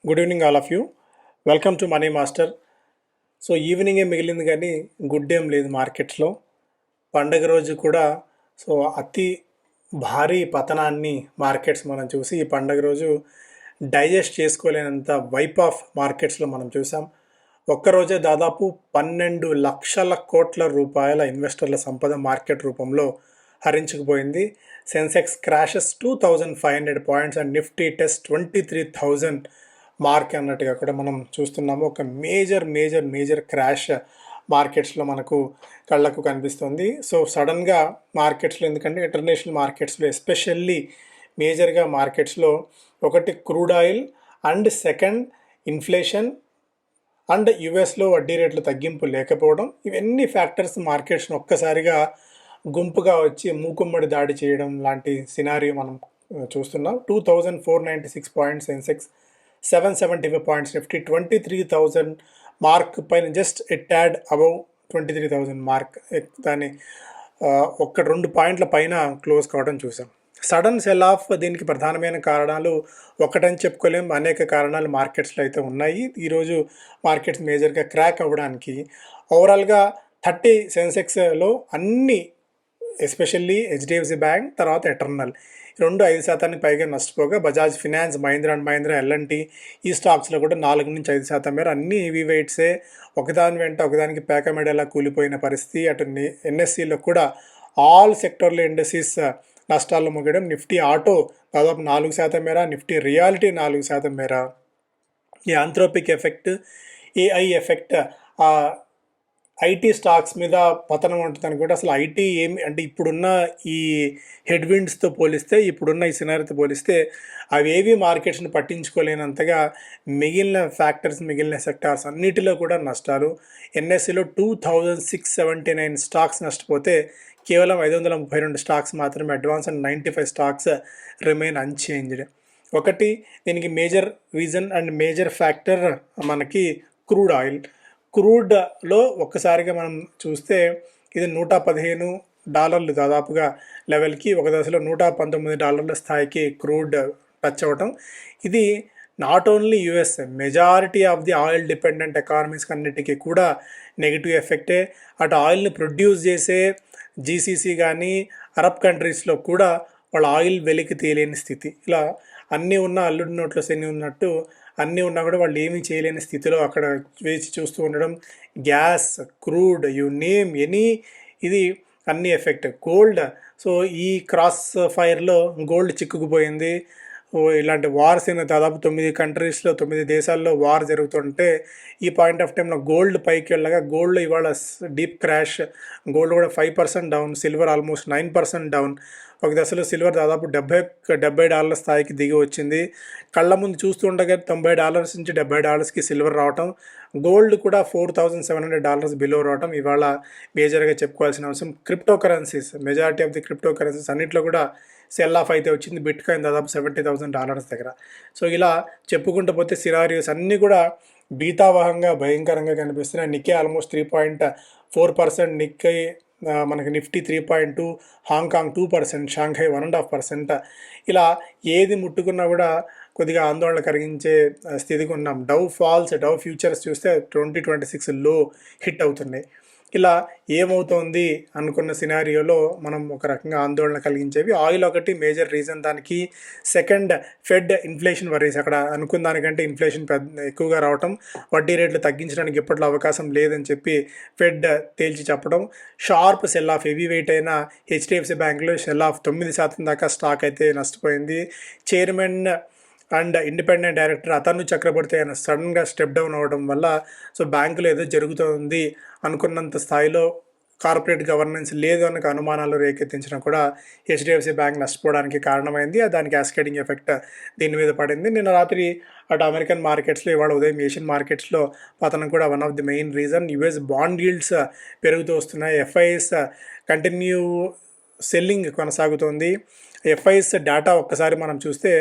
Good evening all of you. Welcome to Money Master. So ఈవినింగే మిగిలింది కానీ good ఏం లేదు మార్కెట్స్లో. పండగ రోజు కూడా సో అతి భారీ పతనాన్ని మార్కెట్స్ మనం చూసి ఈ పండగ రోజు డైజెస్ట్ చేసుకోలేనంత వైప్ ఆఫ్ మార్కెట్స్లో మనం చూసాం. ఒక్కరోజే దాదాపు 12 లక్షల కోట్ల రూపాయల ఇన్వెస్టర్ల సంపద మార్కెట్ రూపంలో హరించుకుపోయింది. Sensex crashes 2500 points and Nifty test 23,000 mark అన్నట్టుగా కూడా మనం చూస్తున్నాము. ఒక మేజర్ క్రాష్ మార్కెట్స్లో మనకు కళ్ళకు కనిపిస్తుంది. సో సడన్గా మార్కెట్స్లో, ఎందుకంటే ఇంటర్నేషనల్ మార్కెట్స్లో ఎస్పెషల్లీ మేజర్గా మార్కెట్స్లో ఒకటి crude oil and second inflation and యుఎస్లో వడ్డీ రేట్లు తగ్గింపు లేకపోవడం, ఇవన్నీ ఫ్యాక్టర్స్ మార్కెట్స్ను ఒక్కసారిగా గుంపుగా వచ్చి మూకుమ్మడి దాడి చేయడం లాంటి సినారియో మనం చూస్తున్నాం. 2496 points Sensex, 775 points Nifty 23,000 mark పైన జస్ట్ ట్యాడ్ అబౌవ్ 23,000 మార్క్, దాన్ని ఒక్క 2 పాయింట్ల పైన క్లోజ్ కావడం చూసాం. సడన్ సెల్ ఆఫ్ దీనికి ప్రధానమైన కారణాలు ఒకటని చెప్పుకోలేం, అనేక కారణాలు మార్కెట్స్లో అయితే ఉన్నాయి. ఈరోజు మార్కెట్స్ మేజర్గా క్రాక్ అవ్వడానికి ఓవరాల్గా 30 సెన్సెక్స్లో అన్ని ఎస్పెషల్లీ హెచ్డిఎఫ్సి బ్యాంక్, తర్వాత ఎటర్నల్, 5% పైగా నష్టపోగా Bajaj finance, Mahindra and Mahindra, LNT ఈ స్టాక్స్లో కూడా 4-5% మేర అన్ని హెవీ వెయిట్సే ఒకదాని వెంట ఒకదానికి పేకమెడలా కూలిపోయిన పరిస్థితి. అటు ఎన్ఎస్సిలో కూడా ఆల్ సెక్టర్ల ఇండస్ట్రీస్ నష్టాల్లో ముగడం. నిఫ్టీ ఆటో దాదాపు 4% మేర, నిఫ్టీ రియాలిటీ 4% మేర. ఈ Anthropic effect, AI effect IT stocks మీద పతనం ఉంటుందని కూడా. అసలు ఐటీ ఏమి అంటే ఇప్పుడున్న ఈ హెడ్విండ్స్తో పోలిస్తే, ఇప్పుడున్న ఈ సినారీతో పోలిస్తే అవి ఏవి మార్కెట్స్ని పట్టించుకోలేనంతగా మిగిలిన సెక్టార్స్ అన్నిటిలో కూడా నష్టాలు. ఎన్ఎస్సిలో 2679 స్టాక్స్ నష్టపోతే కేవలం 532 స్టాక్స్ మాత్రమే advance and 95 stocks remain unchanged. ఒకటి దీనికి major reason and major factor మనకి క్రూడ్ ఆయిల్. క్రూడ్లో ఒక్కసారిగా మనం చూస్తే ఇది $115 దాదాపుగా లెవెల్కి, ఒక దశలో $119 స్థాయికి క్రూడ్ టచ్ అవ్వటం. ఇది not only US, majority of the oil dependent economies అన్నిటికీ కూడా నెగిటివ్ ఎఫెక్టే. అటు ఆయిల్ని ప్రొడ్యూస్ చేసే జీసీసీ కానీ అరబ్ కంట్రీస్లో కూడా వాళ్ళ ఆయిల్ వెలికి తేలేని స్థితి. ఇలా అన్నీ ఉన్న అల్లుడి నోట్లో శని ఉన్నట్టు అన్నీ ఉన్నా కూడా వాళ్ళు ఏమీ చేయలేని స్థితిలో అక్కడ వేచి చూస్తూ ఉండడం. Gas, crude, you name any, ఇది అన్ని ఎఫెక్ట్. గోల్డ్, సో ఈ క్రాస్ ఫైర్లో గోల్డ్ చిక్కుకుపోయింది. ఇలాంటి వార్స్ దాదాపు 9 కంట్రీస్లో 9 దేశాల్లో వార్ జరుగుతుంటే ఈ పాయింట్ ఆఫ్ టైంలో గోల్డ్ పైకి వెళ్ళగా గోల్డ్ ఇవాళ డీప్ క్రాష్. గోల్డ్ కూడా 5% డౌన్, సిల్వర్ ఆల్మోస్ట్ 9% డౌన్. ఒక దశలో సిల్వర్ దాదాపు $70 స్థాయికి దిగి వచ్చింది. కళ్ళ ముందు చూస్తూ ఉండగా $90 నుంచి $70కి సిల్వర్ రావటం. గోల్డ్ కూడా $4,700 బిలో రావటం ఇవాళ మేజర్గా చెప్పుకోవాల్సిన అవసరం. Crypto currencies, majority of the crypto currencies అన్నింటిలో కూడా సెల్ ఆఫ్ అయితే వచ్చింది. బిట్ కాయిన్ దాదాపు $70,000 దగ్గర. సో ఇలా చెప్పుకుంటూ పోతే సినారియోస్ అన్నీ కూడా భీతావహంగా భయంకరంగా కనిపిస్తున్నాయి. నిక్కే ఆల్మోస్ట్ 3.4%, నిక్కై మనకి నిఫ్టీ 3.2%, హాంకాంగ్ 2%, షాంఘై 1.5%. ఇలా ఏది ముట్టుకున్నా కూడా కొద్దిగా ఆందోళన కలిగించే స్థితికి ఉన్నాం. డవ్ ఫ్యూచర్స్ చూస్తే 2026 లో హిట్ అవుతున్నాయి. ఇలా ఏమవుతోంది అనుకున్న సినారియోలో మనం ఒక రకంగా ఆందోళన కలిగించేవి. ఆయిల్ ఒకటి మేజర్ రీజన్ దానికి. Second, fed inflation worries. అక్కడ అనుకున్న దానికంటే ఇన్ఫ్లేషన్ ఎక్కువగా రావటం, వడ్డీ రేట్లు తగ్గించడానికి ఇప్పట్లో అవకాశం లేదని చెప్పి ఫెడ్ తేల్చి చెప్పడం. Sharp cell of, heavy weight అయిన హెచ్డిఎఫ్సి బ్యాంకులో సెల్ ఆఫ్ 9% దాకా స్టాక్ అయితే నష్టపోయింది. చైర్మన్ అండ్ ఇండిపెండెంట్ డైరెక్టర్ అతను చక్రవర్తి ఆయన సడన్గా స్టెప్ డౌన్ అవ్వడం వల్ల సో బ్యాంకులో ఏదో జరుగుతుంది అనుకున్నంత స్థాయిలో కార్పొరేట్ గవర్నెన్స్ లేదు అన్న అనుమానాలు రేకెత్తించినా కూడా హెచ్డిఎఫ్సి బ్యాంక్ నష్టపోవడానికి కారణమైంది. దానికి యాస్కేడింగ్ ఎఫెక్ట్ దీని మీద పడింది. నిన్న రాత్రి అటు అమెరికన్ మార్కెట్స్లో, ఇవాళ ఉదయం ఏషియన్ మార్కెట్స్లో పతనం కూడా one of the main reason. US bond yields పెరుగుతూ వస్తున్నాయి. ఎఫ్ఐఎస్ కంటిన్యూ సెల్లింగ్ కొనసాగుతోంది. ఎఫ్ఐఎస్ డేటా ఒక్కసారి మనం చూస్తే,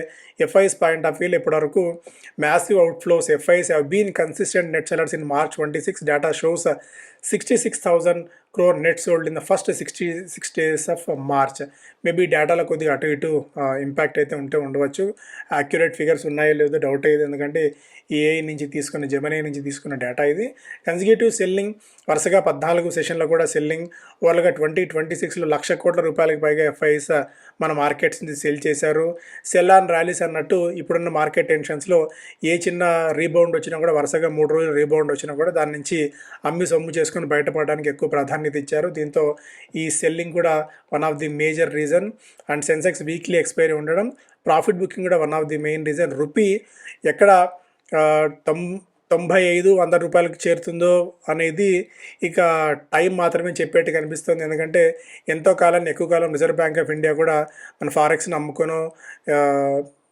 ఎఫ్ఐఎస్ పాయింట్ ఆఫ్ వ్యూలో ఇప్పటివరకు massive outflows, FIs have been consistent net sellers in March 26. Data shows 66,000 crore net sold in the first 66 days of March. Maybe డేటాలో కొద్దిగా అటు ఇటు ఇంపాక్ట్ అయితే ఉండవచ్చు. యాక్యురేట్ ఫిగర్స్ ఉన్నాయో లేదో డౌట్ అయ్యేది, ఎందుకంటే ఏఐ నుంచి తీసుకున్న జెమినీ నుంచి తీసుకున్న డేటా ఇది. కన్సిక్యూటివ్ సెల్లింగ్ వరుసగా 14 సెషన్లో కూడా సెల్లింగ్ ఓవర్గా 2026లో 1,00,000 కోట్ల రూపాయలకు పైగా ఎఫ్ఐఎస్ మన మార్కెట్స్ని సెల్ చేశారు. సెల్ ఆన్ ర్యాలీస్ అన్నట్టు ఇప్పుడున్న మార్కెట్ టెన్షన్స్లో ఏ చిన్న రీబౌండ్ వచ్చినా కూడా, వరుసగా 3 రోజులు రీబౌండ్ వచ్చినా కూడా దాని నుంచి అమ్మి సొమ్ము చేసుకుని బయటపడడానికి ఎక్కువ ప్రాధాన్యత ఇచ్చారు. దీంతో ఈ సెల్లింగ్ కూడా one of the major reason. And Sensex weekly expiry ఉండడం, ప్రాఫిట్ బుకింగ్ కూడా one of the main reason. Rupee ఎక్కడ 95-100 రూపాయలకు చేరుతుందో అనేది ఇక టైం మాత్రమే చెప్పేట్టు కనిపిస్తుంది. ఎందుకంటే ఎంతో కాలాన్ని, ఎక్కువ కాలం రిజర్వ్ బ్యాంక్ ఆఫ్ ఇండియా కూడా మన ఫారెక్స్ని అమ్ముకొనో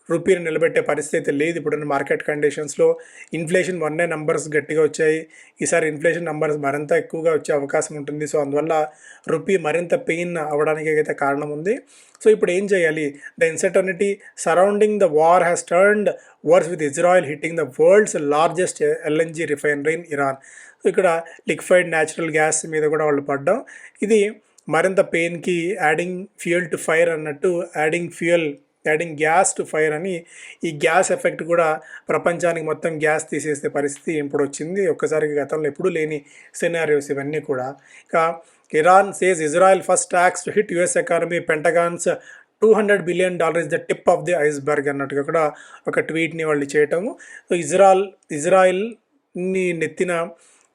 రూపీని నిలబెట్టే పరిస్థితి లేదు ఇప్పుడున్న మార్కెట్ కండిషన్స్లో. ఇన్ఫ్లేషన్ మొన్నే నంబర్స్ గట్టిగా వచ్చాయి, ఈసారి ఇన్ఫ్లేషన్ నంబర్స్ మరింత ఎక్కువగా వచ్చే అవకాశం ఉంటుంది. సో అందువల్ల రూపీ మరింత పెయిన్ అవ్వడానికి అయితే కారణం ఉంది. సో ఇప్పుడు ఏం చేయాలి? The uncertainty surrounding the war has turned worse with Israel hitting the world's largest LNG refinery in Iran. So ఇక్కడ లిక్విడ్ న్యాచురల్ గ్యాస్ మీద కూడా వాళ్ళు పడ్డాం. ఇది మరింత పెయిన్కి యాడింగ్ ఫ్యూయల్ టు ఫైర్ అన్నట్టు, యాడింగ్ గ్యాస్ టు ఫైర్ అని, ఈ గ్యాస్ ఎఫెక్ట్ కూడా ప్రపంచానికి మొత్తం గ్యాస్ తీసేసే పరిస్థితి ఇప్పుడు వచ్చింది. ఒక్కసారికి గతంలో ఎప్పుడూ లేని సినారియోస్ ఇవన్నీ కూడా. ఇక Iran says Israel first tax to hit US economy, Pentagon's $200 billion is the tip of the iceberg అన్నట్టుగా కూడా ఒక ట్వీట్ని వాళ్ళు చేయటము. సో ఇజ్రాయిల్ని నెత్తిన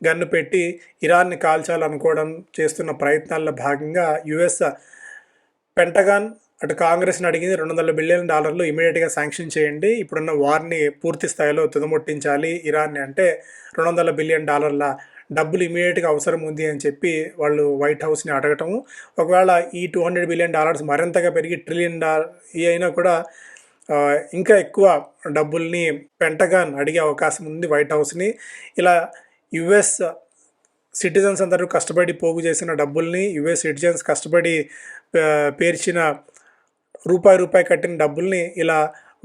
గన్ను పెట్టి ఇరాన్ని కాల్చాలనుకోవడం, చేస్తున్న ప్రయత్నాల్లో భాగంగా యుఎస్ పెంటగాన్ అటు కాంగ్రెస్ని అడిగింది $200 బిలియన్ ఇమీడియట్గా శాంక్షన్ చేయండి, ఇప్పుడున్న వార్ని పూర్తి స్థాయిలో తుదముట్టించాలి ఇరాన్ని అంటే $200 బిలియన్ డబ్బులు ఇమీడియట్గా అవసరం ఉంది అని చెప్పి వాళ్ళు వైట్ హౌస్ని అడగటము. ఒకవేళ ఈ $200 బిలియన్ మరింతగా పెరిగి $1 ట్రిలియన్ అయినా కూడా ఇంకా ఎక్కువ డబ్బుల్ని పెంటగాన్ అడిగే అవకాశం ఉంది వైట్ హౌస్ని. ఇలా యుఎస్ సిటిజన్స్ అందరూ కష్టపడి పోగు చేసిన డబ్బుల్ని, యుఎస్ సిటిజన్స్ కష్టపడి పేర్చిన రూపాయి కట్టిన డబ్బుల్ని ఇలా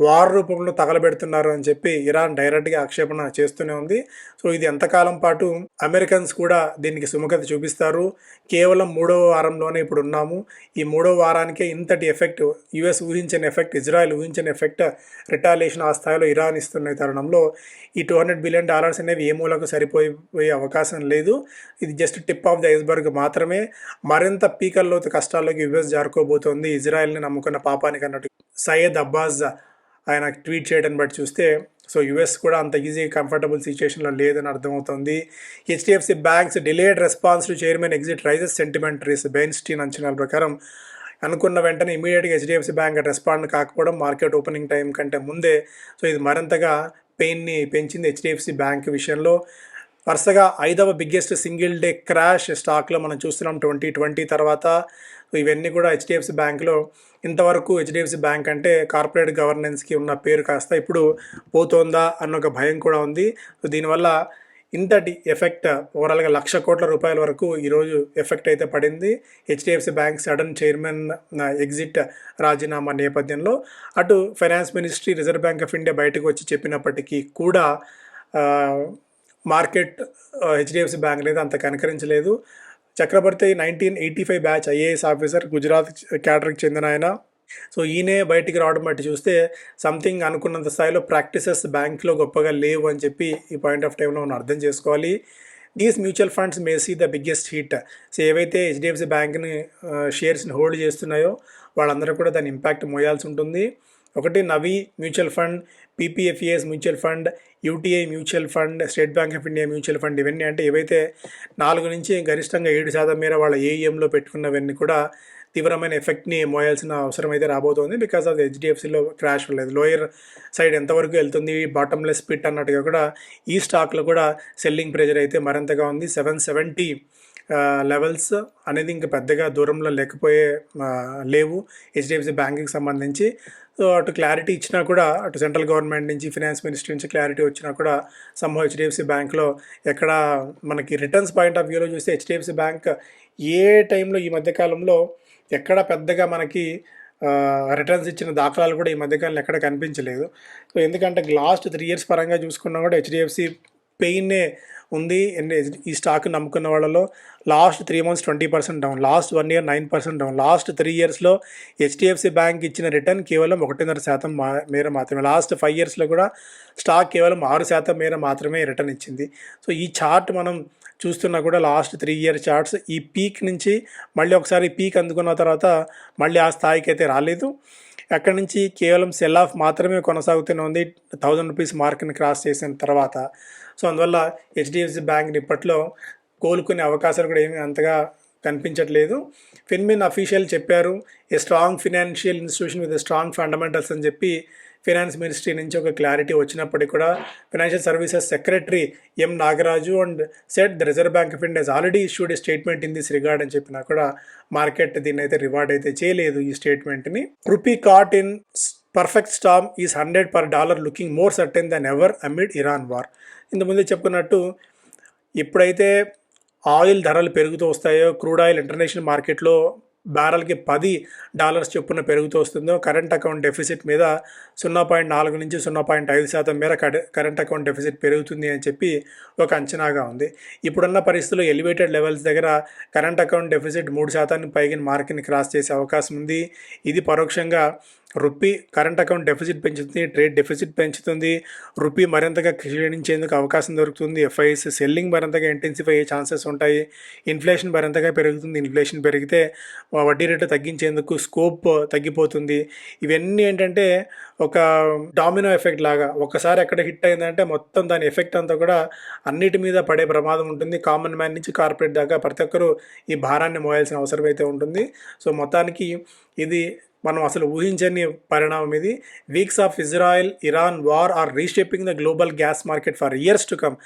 వార్ రూపంలో తగలబెడుతున్నారు అని చెప్పి ఇరాన్ డైరెక్ట్గా ఆక్షేపణ చేస్తూనే ఉంది. సో ఇది ఎంతకాలం పాటు అమెరికన్స్ కూడా దీనికి సుముఖత చూపిస్తారు? కేవలం 3వ వారంలోనే ఇప్పుడు ఉన్నాము. ఈ 3వ వారానికే ఇంతటి ఎఫెక్ట్, యుఎస్ ఊహించని ఎఫెక్ట్, ఇజ్రాయెల్ ఊహించని ఎఫెక్ట్, రిటాలియేషన్ ఆ స్థాయిలో ఇరాన్ ఇస్తున్న తరుణంలో ఈ $200 బిలియన్ అనేవి ఏ మూలకు సరిపోయే అవకాశం లేదు. ఇది just tip of the iceberg మాత్రమే. మరింత పీకల్లోతు కష్టాల్లోకి యుఎస్ జారుకోబోతోంది ఇజ్రాయెల్ని నమ్ముకున్న పాపానికి అన్నట్టు సయ్యద్ అబ్బాస్ ఆయన ట్వీట్ చేయడం బట్టి చూస్తే. సో యుఎస్ కూడా అంత ఈజీ కంఫర్టబుల్ సిచ్యుయేషన్లో లేదని అర్థమవుతుంది. HDFC Bank's delayed response to chairman exit raises sentiment risk. Bernstein అంచనాల ప్రకారం అనుకున్న వెంటనే ఇమీడియట్గా హెచ్డిఎఫ్సి బ్యాంక్ రెస్పాండ్ కాకపోవడం మార్కెట్ ఓపెనింగ్ టైం కంటే ముందే. సో ఇది మరింతగా పెయిన్ని పెంచింది హెచ్డిఎఫ్సి బ్యాంక్ విషయంలో. వరుసగా 5వ బిగ్గెస్ట్ సింగిల్ డే క్రాష్ స్టాక్లో మనం చూస్తున్నాం 2020 తర్వాత. ఇవన్నీ కూడా హెచ్డిఎఫ్సి బ్యాంక్లో. ఇంతవరకు హెచ్డిఎఫ్సి బ్యాంక్ అంటే కార్పొరేట్ గవర్నెన్స్కి ఉన్న పేరు కాస్త ఇప్పుడు పోతోందా అన్న ఒక భయం కూడా ఉంది. సో దీనివల్ల ఇంతటి ఎఫెక్ట్ ఓవరాల్గా 1,00,000 కోట్ల రూపాయల వరకు ఈరోజు ఎఫెక్ట్ అయితే పడింది HDFC bank sudden chairman exit రాజీనామా నేపథ్యంలో. అటు finance ministry, reserve bank of India బయటకు వచ్చి చెప్పినప్పటికీ కూడా మార్కెట్ హెచ్డిఎఫ్సి బ్యాంక్ అనేది అంత కనికరించలేదు. చక్రవర్తి 1985 బ్యాచ్ ఐఏఎస్ ఆఫీసర్, గుజరాత్ క్యాడర్కి చెందిన ఆయన. సో ఈయనే బయటికి రావడం బట్టి చూస్తే సంథింగ్ అనుకున్నంత స్థాయిలో ప్రాక్టీసెస్ బ్యాంక్లో గొప్పగా లేవు అని చెప్పి ఈ పాయింట్ ఆఫ్ టైంలో మనం అర్థం చేసుకోవాలి. These mutual funds may see the biggest hit. So ఏవైతే హెచ్డిఎఫ్సి బ్యాంక్ని షేర్స్ని హోల్డ్ చేస్తున్నాయో వాళ్ళందరూ కూడా దాని ఇంపాక్ట్ మోయాల్సి ఉంటుంది. ఒకటి Navi mutual fund, PPFAS mutual fund, UTI mutual fund, State Bank of India mutual fund. ఇవన్నీ అంటే ఏవైతే 4 నుంచి గరిష్టంగా 7% మేర వాళ్ళ ఏఈఎంలో పెట్టుకున్నవన్నీ కూడా తీవ్రమైన ఎఫెక్ట్ని మోయాల్సిన అవసరం అయితే రాబోతోంది. బికాస్ ఆఫ్ హెచ్డిఎఫ్సిలో క్రాష్ లేదు. లోయర్ సైడ్ ఎంతవరకు వెళ్తుంది, బాటమ్లెస్ పిట్ అన్నట్టుగా కూడా ఈ స్టాక్లో కూడా సెల్లింగ్ ప్రెజర్ అయితే మరింతగా ఉంది. 770 లెవెల్స్ అనేది ఇంకా పెద్దగా దూరంలో లేవు హెచ్డిఎఫ్సి బ్యాంకింగ్ సంబంధించి. సో అటు క్లారిటీ ఇచ్చినా కూడా, అటు సెంట్రల్ గవర్నమెంట్ నుంచి, ఫినాన్స్ మినిస్ట్రీ నుంచి క్లారిటీ వచ్చినా కూడా సంభవ హెచ్డిఎఫ్సి బ్యాంక్లో ఎక్కడ మనకి రిటర్న్స్ పాయింట్ ఆఫ్ వ్యూలో చూస్తే హెచ్డిఎఫ్సి బ్యాంక్ ఏ టైంలో ఈ మధ్యకాలంలో ఎక్కడ పెద్దగా మనకి రిటర్న్స్ ఇచ్చిన దాఖలాలు కూడా ఈ మధ్యకాలంలో ఎక్కడ కనిపించలేదు. సో ఎందుకంటే లాస్ట్ 3 years పరంగా చూసుకున్నా కూడా హెచ్డిఎఫ్సి పెయిన్నే ఉంది. ఈ స్టాక్ నమ్ముకున్న వాళ్ళలో last 3 months 20% down, last 1 year 9% down, last 3 yearsలో హెచ్డిఎఫ్సి బ్యాంక్ ఇచ్చిన రిటర్న్ కేవలం 1.5% మేర మాత్రమే. లాస్ట్ 5 yearsలో కూడా స్టాక్ కేవలం 6% మేర మాత్రమే రిటర్న్ ఇచ్చింది. సో ఈ చార్ట్ మనం చూస్తున్నా కూడా లాస్ట్ 3 year చార్ట్స్ ఈ పీక్ నుంచి మళ్ళీ ఒకసారి పీక్ అందుకున్న తర్వాత మళ్ళీ ఆ స్థాయికి అయితే రాలేదు. అక్కడి నుంచి కేవలం సెల్ ఆఫ్ మాత్రమే కొనసాగుతూనే ఉంది 1000 రూపీస్ మార్క్ని క్రాస్ చేసిన తర్వాత. సో అందువల్ల హెచ్డిఎఫ్సి బ్యాంక్ ఇప్పట్లో కోలుకునే అవకాశాలు కూడా ఏమీ అంతగా కనిపించట్లేదు. ఫిన్మిన్ అఫీషియల్ చెప్పారు, a strong financial institution with strong fundamentals అని చెప్పి ఫైనాన్స్ మినిస్ట్రీ నుంచి ఒక క్లారిటీ వచ్చినప్పటికీ కూడా financial services secretary M Nagaraju and set the reserve bank of India already issued a statement in this regard అని చెప్పినా కూడా మార్కెట్ దీన్ని అయితే రివార్డ్ అయితే చేయలేదు ఈ స్టేట్మెంట్ని. Rupee caught in perfect storm is 100 per dollar looking more certain than ever amid Iran war. ఇంతకుముందే చెప్పుకున్నట్టు ఎప్పుడైతే ఆయిల్ ధరలు పెరుగుతూ వస్తాయో, క్రూడ్ ఆయిల్ ఇంటర్నేషనల్ మార్కెట్లో బ్యారల్కి $10 చొప్పున పెరుగుతూ వస్తుందో, కరెంట్ అకౌంట్ డెఫిసిట్ మీద 0.4 నుంచి 0.5% మేర కరెంట్ అకౌంట్ డెఫిసిట్ పెరుగుతుంది అని చెప్పి ఒక అంచనాగా ఉంది. ఇప్పుడున్న పరిస్థితుల్లో ఎలివేటెడ్ లెవెల్స్ దగ్గర కరెంట్ అకౌంట్ డెఫిసిట్ 3% పైగా మార్క్ని క్రాస్ చేసే అవకాశం ఉంది. ఇది పరోక్షంగా రూపీ కరెంట్ అకౌంట్ డెఫిసిట్ పెంచుతుంది, ట్రేడ్ డెఫిసిట్ పెంచుతుంది, రూపీ మరింతగా క్షీణించేందుకు అవకాశం దొరుకుతుంది, ఎఫ్ఐఎస్ సెల్లింగ్ మరింతగా ఇంటెన్సిఫై అయ్యే ఛాన్సెస్ ఉంటాయి, ఇన్ఫ్లేషన్ మరింతగా పెరుగుతుంది, ఇన్ఫ్లేషన్ పెరిగితే వడ్డీ రేటు తగ్గించేందుకు స్కోప్ తగ్గిపోతుంది. ఇవన్నీ ఏంటంటే ఒక డామినో ఎఫెక్ట్ లాగా, ఒకసారి ఎక్కడ హిట్ అయిందంటే మొత్తం దాని ఎఫెక్ట్ అంతా కూడా అన్నిటి మీద పడే ప్రమాదం ఉంటుంది. కామన్ మ్యాన్ నుంచి కార్పొరేట్ దాకా ప్రతి ఒక్కరూ ఈ భారాన్ని మోయాల్సిన అవసరం అయితే ఉంటుంది. సో మొత్తానికి ఇది మనం అసలు ఊహించని పరిణామం ఇది. Weeks of Israel Iran war are reshaping the global gas market for years to come.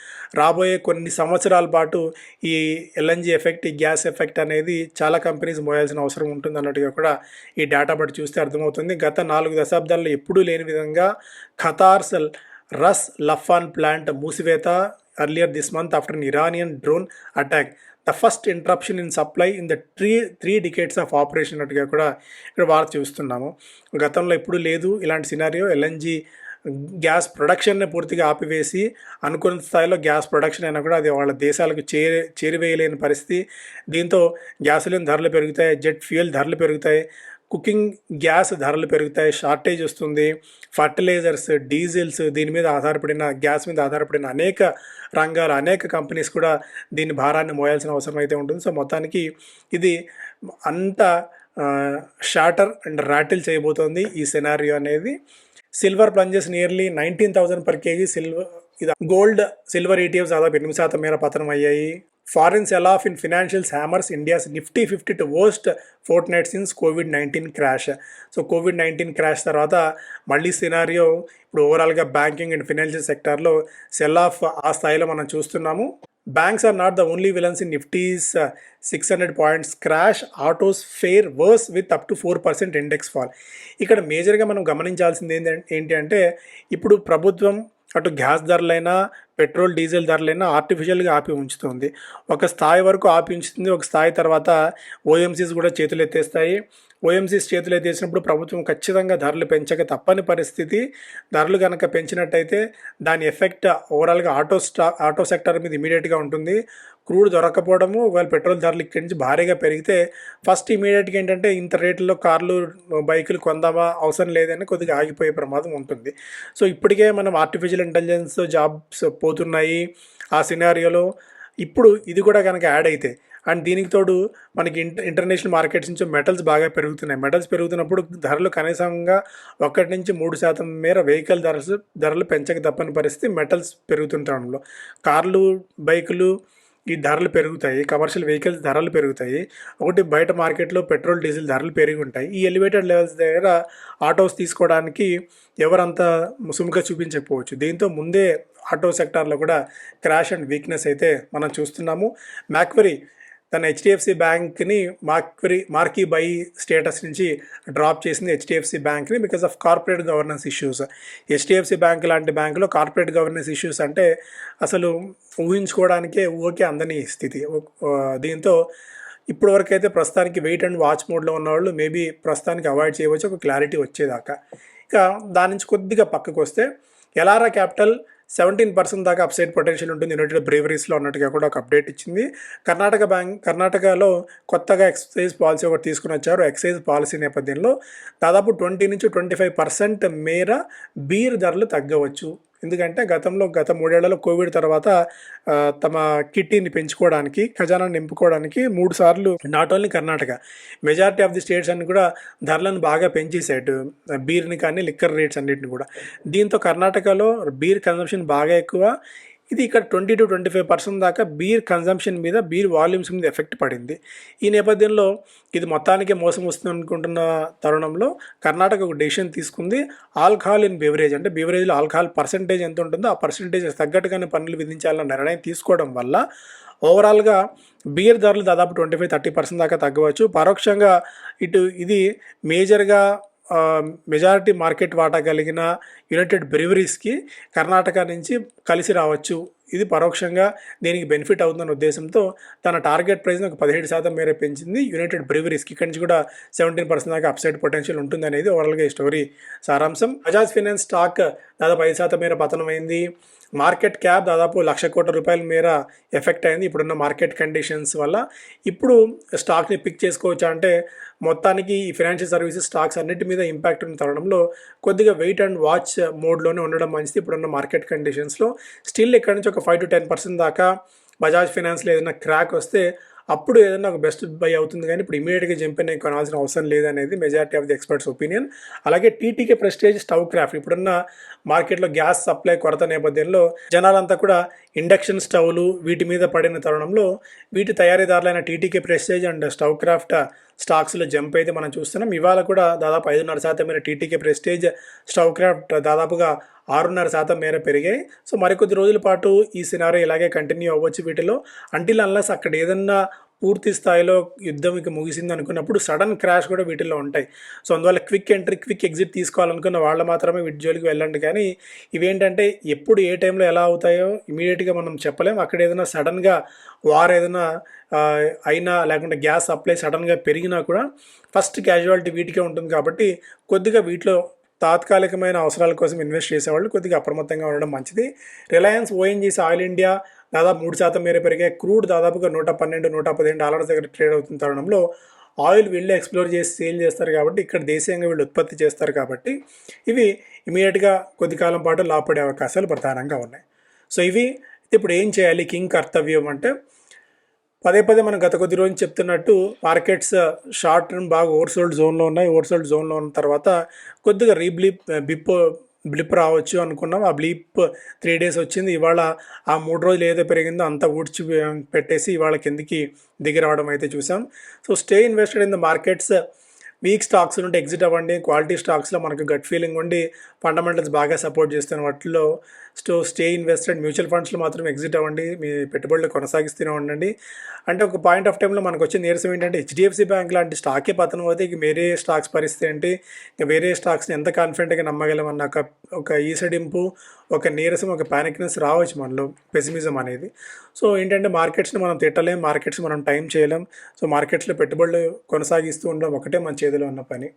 రాబోయే కొన్ని సంవత్సరాల పాటు ఈ ఎల్ఎన్జీ ఎఫెక్ట్, ఈ గ్యాస్ ఎఫెక్ట్ అనేది చాలా కంపెనీస్ మోయాల్సిన అవసరం ఉంటుంది అన్నట్టుగా కూడా ఈ డేటా బట్టి చూస్తే అర్థమవుతుంది. గత 4 దశాబ్దాల్లో ఎప్పుడూ లేని విధంగా ఖతార్స్ రస్ లఫాన్ ప్లాంట్ మూసివేత earlier this month after an Iranian drone attack, the first interruption in supply in the 3 decades of operation అన్నట్టుగా కూడా ఇక్కడ వార్త చూస్తున్నాము. గతంలో ఎప్పుడు లేదు ఇలాంటి సినారియో. ఎల్ఎన్జీ గ్యాస్ ప్రొడక్షన్ని పూర్తిగా ఆపివేసి అనుకున్న స్థాయిలో గ్యాస్ ప్రొడక్షన్ అయినా కూడా అది వాళ్ళ దేశాలకు చేరివేయలేని పరిస్థితి. దీంతో గ్యాసోలిన్ ధరలు పెరుగుతాయి, జెట్ ఫ్యూయల్ ధరలు పెరుగుతాయి, కుకింగ్ గ్యాస్ ధరలు పెరుగుతాయి, షార్టేజ్ వస్తుంది, ఫర్టిలైజర్స్, డీజిల్స్, దీని మీద ఆధారపడిన గ్యాస్ మీద ఆధారపడిన అనేక రంగాలు, అనేక కంపెనీస్ కూడా దీని భారాన్ని మోయాల్సిన అవసరం అయితే ఉంటుంది. సో మొత్తానికి ఇది అంత షాటర్ అండ్ ర్యాటిల్ చేయబోతోంది ఈ సినారియో అనేది. Silver plunges nearly 19,000 per kg. ఇది గోల్డ్ సిల్వర్ ఈటీఎఫ్స్ దాదాపు 8% మేర పతనం అయ్యాయి. Foreign sell off in financials hammers India's Nifty 50 to worst fortnight since COVID-19 crash. So COVID-19 crash తర్వాత మళ్ళీ సినారియో ఇప్పుడు ఓవరాల్గా బ్యాంకింగ్ అండ్ ఫినాన్షియల్ సెక్టార్లో సెల్ ఆఫ్ ఆ స్థాయిలో మనం చూస్తున్నాము. Banks are not the only villains in Nifty's 600 points crash. Autos fare worse with up to 4% index fall. ఇక్కడ మేజర్గా మనం గమనించాల్సింది ఏంటి అంటే ఇప్పుడు ప్రభుత్వం అటు గ్యాస్ ధరలైనా పెట్రోల్ డీజిల్ ధరలైనా ఆర్టిఫిషియల్గా ఆపి ఉంచుతుంది. ఒక స్థాయి వరకు ఆపి ఉంచుతుంది. ఒక స్థాయి తర్వాత ఓఎంసీస్ కూడా చేతులు ఎత్తేస్తాయి. ఓఎంసీస్ చేతులు ఎత్తేసినప్పుడు ప్రభుత్వం ఖచ్చితంగా ధరలు పెంచక తప్పని పరిస్థితి. ధరలు కనుక పెంచినట్టయితే దాని ఎఫెక్ట్ ఓవరాల్గా ఆటో సెక్టర్ మీద ఇమీడియట్గా ఉంటుంది. క్రూడ్ దొరకపోవడము, ఒకవేళ పెట్రోల్ ధరలు ఇక్కడి నుంచి భారీగా పెరిగితే ఫస్ట్ ఇమీడియట్గా ఏంటంటే ఇంత రేట్లలో కార్లు బైకులు కొందామా అవసరం లేదని కొద్దిగా ఆగిపోయే ప్రమాదం ఉంటుంది. సో ఇప్పటికే మనం ఆర్టిఫిషియల్ ఇంటెలిజెన్స్ జాబ్స్ పోతున్నాయి ఆ సినారియోలో. ఇప్పుడు ఇది కూడా కనుక యాడ్ అయితే అండ్ దీనికి తోడు మనకి ఇంటర్నేషనల్ మార్కెట్స్ నుంచి మెటల్స్ బాగా పెరుగుతున్నాయి. మెటల్స్ పెరుగుతున్నప్పుడు ధరలు కనీసంగా 1 నుంచి 3% మేర వెహికల్ ధరలు పెంచక తప్పని పరిస్థితి మెటల్స్ పెరుగుతుండడంలో. కార్లు, బైకులు ఈ ధరలు పెరుగుతాయి, కమర్షియల్ వెహికల్స్ ధరలు పెరుగుతాయి. ఒకటి బయట మార్కెట్లో పెట్రోల్ డీజిల్ ధరలు పెరిగి ఉంటాయి. ఈ ఎలివేటెడ్ లెవెల్స్ దగ్గర ఆటోస్ తీసుకోవడానికి ఎవరంతా సుముఖ చూపించకపోవచ్చు. దీంతో ముందే ఆటో సెక్టార్లో కూడా క్రాష్ అండ్ వీక్నెస్ అయితే మనం చూస్తున్నాము. మ్యాక్వరీ తన హెచ్డిఎఫ్సి బ్యాంక్ని మార్కీ బై స్టేటస్ నుంచి డ్రాప్ చేసింది హెచ్డిఎఫ్సి బ్యాంక్ని because of corporate governance issues. HDFC Bank లాంటి బ్యాంకులో కార్పొరేట్ గవర్నెన్స్ ఇష్యూస్ అంటే అసలు ఊహించుకోవడానికే ఓకే అందని స్థితి. దీంతో ఇప్పటివరకు అయితే ప్రస్తుతానికి వెయిట్ అండ్ వాచ్ మోడ్లో ఉన్నవాళ్ళు మేబీ ప్రస్తుతానికి అవాయిడ్ చేయవచ్చు ఒక క్లారిటీ వచ్చేదాకా. ఇక దాని నుంచి కొద్దిగా పక్కకు వస్తే ఎలారా క్యాపిటల్ 17% దాకా అప్సైడ్ పొటెన్షియల్ ఉంటుంది యునైటెడ్ బ్రేవరీస్లో అన్నట్టుగా కూడా ఒక అప్డేట్ ఇచ్చింది. కర్ణాటకలో కొత్తగా ఎక్సైజ్ పాలసీ ఒకటి తీసుకుని వచ్చారు. ఎక్సైజ్ పాలసీ నేపథ్యంలో దాదాపు 20-25% మేర బీర్ ధరలు తగ్గవచ్చు. ఎందుకంటే గత 3 ఏళ్లలో కోవిడ్ తర్వాత తమ కిట్టీని పెంచుకోవడానికి, ఖజానాన్ని నింపుకోవడానికి 3 సార్లు not only Karnataka, majority of the states అన్ని కూడా ధరలను బాగా పెంచేసాడు, బీర్ని కానీ లిక్కర్ రేట్స్ అన్నిటిని కూడా. దీంతో కర్ణాటకలో బీర్ కన్సంప్షన్ బాగా ఎక్కువ. ఇది ఇక్కడ 20-25% దాకా బీర్ కన్జంప్షన్ మీద, బీర్ వాల్యూమ్స్ మీద ఎఫెక్ట్ పడింది. ఈ నేపథ్యంలో ఇది మొత్తానికి మోసం వస్తుంది అనుకుంటున్న తరుణంలో కర్ణాటక ఒక డెసిషన్ తీసుకుంది. ఆల్కహాల్ ఇన్ బెవరేజ్, అంటే బెవరేజ్లో ఆల్కహాల్ పర్సంటేజ్ ఎంత ఉంటుందో ఆ పర్సంటేజ్ తగ్గట్టుగానే పన్నులు విధించాలన్న నిర్ణయం తీసుకోవడం వల్ల ఓవరాల్గా బీర్ ధరలు దాదాపు 25-30% దాకా తగ్గవచ్చు. పరోక్షంగా ఇది మేజర్గా మెజారిటీ మార్కెట్ వాటా కలిగిన యునైటెడ్ బ్రెవరీస్కి కర్ణాటక నుంచి కలిసి రావచ్చు. ఇది పరోక్షంగా దీనికి బెనిఫిట్ అవుతుందన్న ఉద్దేశంతో తన టార్గెట్ ప్రైస్ని ఒక 17% మేర పెంచింది యునైటెడ్ బ్రెవరీస్కి. ఇక్కడి నుంచి కూడా 17% దాకా అప్సైడ్ పొటెన్షియల్ ఉంటుందనేది ఓవరాల్గా ఈ స్టోరీ సారాంశం. బజాజ్ ఫైనాన్స్ స్టాక్ దాదాపు 5% మేర పతనమైంది. మార్కెట్ క్యాప్ దాదాపు 1,00,000 కోట్ల రూపాయల మేర ఎఫెక్ట్ అయింది ఇప్పుడున్న మార్కెట్ కండిషన్స్ వల్ల. ఇప్పుడు స్టాక్ని పిక్ చేసుకోవచ్చా అంటే మొత్తానికి ఈ ఫైనాన్షియల్ సర్వీసెస్ స్టాక్స్ అన్నిటి మీద ఇంపాక్ట్ ఉన్న తరుణంలో కొద్దిగా వెయిట్ అండ్ వాచ్ మోడ్లోనే ఉండడం మంచిది ఇప్పుడున్న మార్కెట్ కండిషన్స్లో. స్టిల్ ఇక్కడ నుంచి ఒక 5-10% దాకా బజాజ్ ఫైనాన్స్లో ఏదైనా క్రాక్ వస్తే అప్పుడు ఏదైనా ఒక బెస్ట్ బై అవుతుంది, కానీ ఇప్పుడు ఇమీడియట్గా జంప్ అయినా కొనాల్సిన అవసరం లేదనేది majority of the experts opinion. అలాగే టీటీకే ప్రెస్టేజ్ స్టవ్ క్రాఫ్ట్ ఇప్పుడున్న మార్కెట్లో గ్యాస్ సప్లై కొరత నేపథ్యంలో జనాలంతా కూడా ఇండక్షన్ స్టవ్లు వీటి మీద పడిన తరుణంలో వీటి తయారీదారులైన TTK Prestige and Stove Kraft స్టాక్స్లో జంప్ అయితే మనం చూస్తున్నాం. ఇవాళ కూడా దాదాపు 5.5% మేర టీటీకే ప్రెస్టేజ్, స్టవ్ క్రాఫ్ట్ దాదాపుగా 6.5% మేర పెరిగాయి. సో మరికొద్ది రోజుల పాటు ఈ సినారియో ఇలాగే కంటిన్యూ అవ్వచ్చు వీటిలో, అంటిల్ అన్లెస్ అక్కడ ఏదన్నా పూర్తి స్థాయిలో యుద్ధం ఇక ముగిసింది అనుకున్నప్పుడు సడన్ క్రాష్ కూడా వీటిల్లో ఉంటాయి. సో అందువల్ల క్విక్ ఎంట్రీ, క్విక్ ఎగ్జిట్ తీసుకోవాలనుకున్న వాళ్ళు మాత్రమే వీటి జోలికి వెళ్ళండి. కానీ ఇవేంటంటే ఎప్పుడు ఏ టైంలో ఎలా అవుతాయో ఇమీడియట్గా మనం చెప్పలేం. అక్కడ ఏదైనా సడన్గా వార్ ఏదైనా అయినా, లేకుంటే గ్యాస్ సప్లై సడన్గా పెరిగినా కూడా ఫస్ట్ క్యాజువాలిటీ వీటికే ఉంటుంది. కాబట్టి కొద్దిగా వీటిలో తాత్కాలికమైన అవసరాల కోసం ఇన్వెస్ట్ చేసేవాళ్ళు కొద్దిగా అప్రమత్తంగా ఉండడం మంచిది. రిలయన్స్ ఓఎన్జీసీ ఆయిల్ ఇండియా దాదాపు 3% మేర పెరిగాయి. క్రూడ్ దాదాపుగా $112-115 దగ్గర ట్రేడ్ అవుతున్న తరుణంలో ఆయిల్ వీళ్ళే ఎక్స్ప్లోర్ చేసి సేల్ చేస్తారు కాబట్టి, ఇక్కడ దేశీయంగా వీళ్ళు ఉత్పత్తి చేస్తారు కాబట్టి ఇవి ఇమీడియట్గా కొద్ది కాలం పాటు లాభపడే అవకాశాలు ప్రధానంగా ఉన్నాయి. సో ఇవి ఇప్పుడు ఏం చేయాలి కింగ్ కర్తవ్యం అంటే, పదే మనం గత కొద్ది రోజులు చెప్తున్నట్టు మార్కెట్స్ షార్ట్ టర్మ్ బాగా ఓవర్సోల్డ్ జోన్లో ఉన్నాయి. ఓవర్సోల్డ్ జోన్లో ఉన్న తర్వాత కొద్దిగా బ్లిప్ రావచ్చు అనుకున్నాం. ఆ బ్లిప్ 3 days వచ్చింది. ఇవాళ ఆ 3 రోజులు ఏదో పెరిగిందో అంతా ఊడ్చి పెట్టేసి ఇవాళ కిందికి దిగి రావడం అయితే చూసాం. So stay invested in the markets. Week stocks నుండి ఎగ్జిట్ అవ్వండి. క్వాలిటీ స్టాక్స్లో మనకు గట్ ఫీలింగ్ ఉండి ఫండమెంటల్స్ బాగా సపోర్ట్ చేస్తున్న వాటిలో స్టే ఇన్వెస్టెడ్. మ్యూచువల్ ఫండ్స్లో మాత్రం ఎగ్జిట్ అవ్వండి, మీ పెట్టుబడులు కొనసాగిస్తూనే ఉండండి. అంటే ఒక పాయింట్ ఆఫ్ టైంలో మనకు వచ్చే నీరసం ఏంటంటే హెచ్డిఎఫ్సి బ్యాంక్ లాంటి స్టాకే పతనం అవుతే ఇక వేరే స్టాక్స్ పరిస్థితి ఏంటి, ఇంకా వేరే స్టాక్స్ని ఎంత కాన్ఫిడెంట్గా నమ్మగలమన్న ఒక ఈసడింపు, ఒక నీరసం, ఒక ప్యానిక్నెస్ రావచ్చు మనలో, పెసిమిజం అనేది. సో ఏంటంటే మార్కెట్స్ని మనం తిట్టలేం, మార్కెట్స్ మనం టైం చేయలేం. సో మార్కెట్స్లో పెట్టుబడులు కొనసాగిస్తూ ఉండడం ఒకటే మన చేతిలో ఉన్న పని.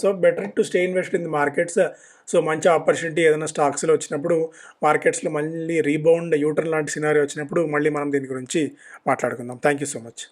So better to stay invest in the markets. So మంచి ఆపర్చునిటీ ఏదైనా స్టాక్స్లో వచ్చినప్పుడు, మార్కెట్స్లో మళ్ళీ రీబౌండ్ యూటర్న్ లాంటి సినారీ వచ్చినప్పుడు మళ్ళీ మనం దీని గురించి మాట్లాడుకుందాం. Thank you so much.